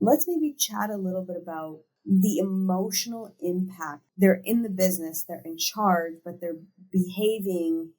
let's maybe chat a little bit about the emotional impact. They're in the business, they're in charge, but they're behaving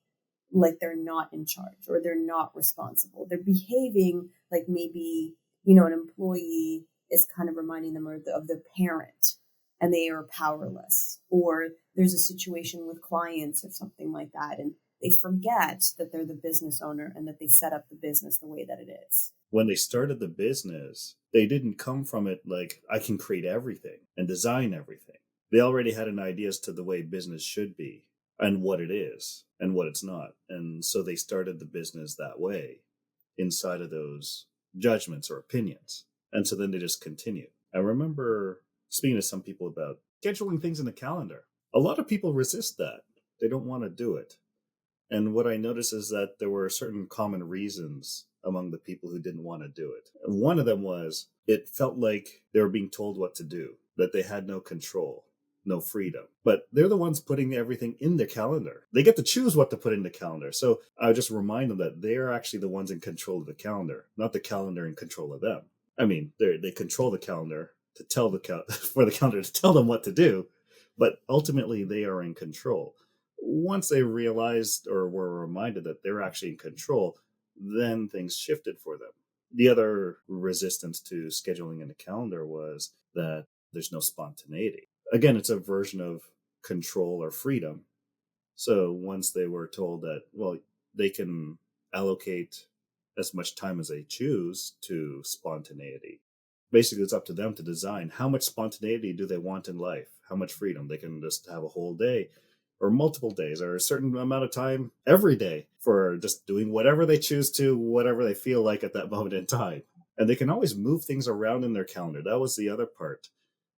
like they're not in charge or they're not responsible. They're behaving like maybe, an employee is kind of reminding them of their parent and they are powerless. Or there's a situation with clients or something like that. And they forget that they're the business owner and that they set up the business the way that it is. When they started the business, they didn't come from it like, I can create everything and design everything. They already had an idea as to the way business should be and what it is and what it's not. And so they started the business that way inside of those judgments or opinions. And so then they just continue. I remember speaking to some people about scheduling things in the calendar. A lot of people resist that. They don't want to do it. And what I noticed is that there were certain common reasons among the people who didn't want to do it. One of them was it felt like they were being told what to do, that they had no control, no freedom. But they're the ones putting everything in their calendar. They get to choose what to put in the calendar. So I would just remind them that they're actually the ones in control of the calendar, not the calendar in control of them. I mean, they control the calendar to tell for the calendar to tell them what to do, but ultimately they are in control. Once they realized or were reminded that they're actually in control, then things shifted for them. The other resistance to scheduling in a calendar was that there's no spontaneity. Again, it's a version of control or freedom. So once they were told that, well, they can allocate as much time as they choose to spontaneity. Basically, it's up to them to design how much spontaneity do they want in life, how much freedom. They can just have a whole day or multiple days or a certain amount of time every day for just doing whatever they choose to, whatever they feel like at that moment in time. And they can always move things around in their calendar. That was the other part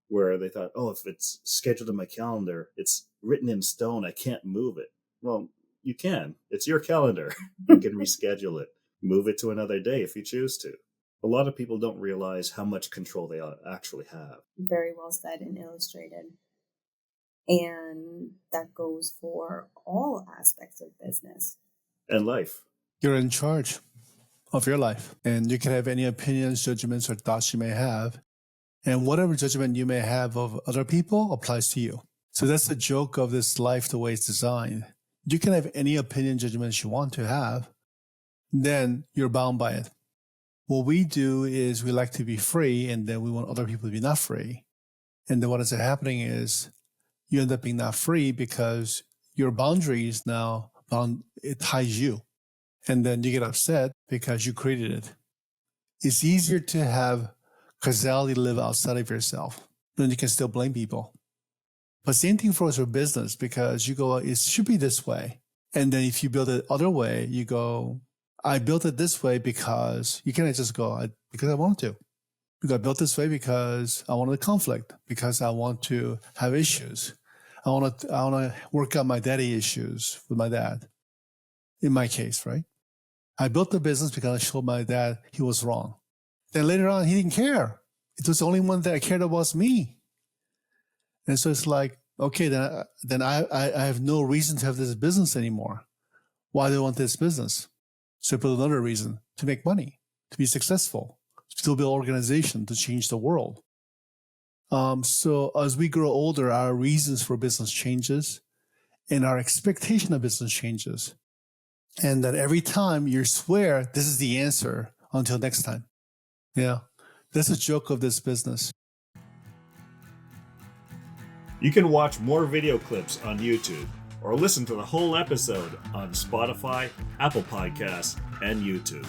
where they thought, oh, if it's scheduled in my calendar, it's written in stone, I can't move it. Well, you can. It's your calendar. You can reschedule it, move it to another day if you choose to. A lot of people don't realize how much control they actually have. Very well said and illustrated. And that goes for all aspects of business. And life. You're in charge of your life. And you can have any opinions, judgments, or thoughts you may have. And whatever judgment you may have of other people applies to you. So that's the joke of this life, the way it's designed. You can have any opinion, judgments you want to have. Then you're bound by it. What we do is we like to be free, and then we want other people to be not free. And then what ends up happening is you end up being not free because your boundaries now it ties you. And then you get upset because you created it. It's easier to have causality live outside of yourself. Then you can still blame people. But same thing for us with business, because you go, it should be this way. And then if you build it other way, you go, I built it this way because you cannot just go, because I wanted to. Because I built this way because I wanted a conflict, because I want to have issues. I want to work out my daddy issues with my dad. In my case, right? I built the business because I showed my dad he was wrong. Then later on, he didn't care. It was the only one that cared about was me. And so it's like, okay, then I have no reason to have this business anymore. Why do I want this business? So I put another reason: to make money, to be successful, to build organization, to change the world. So as we grow older, our reasons for business changes and our expectation of business changes. And that every time you swear, this is the answer until next time. Yeah, that's a joke of this business. You can watch more video clips on YouTube or listen to the whole episode on Spotify, Apple Podcasts, and YouTube.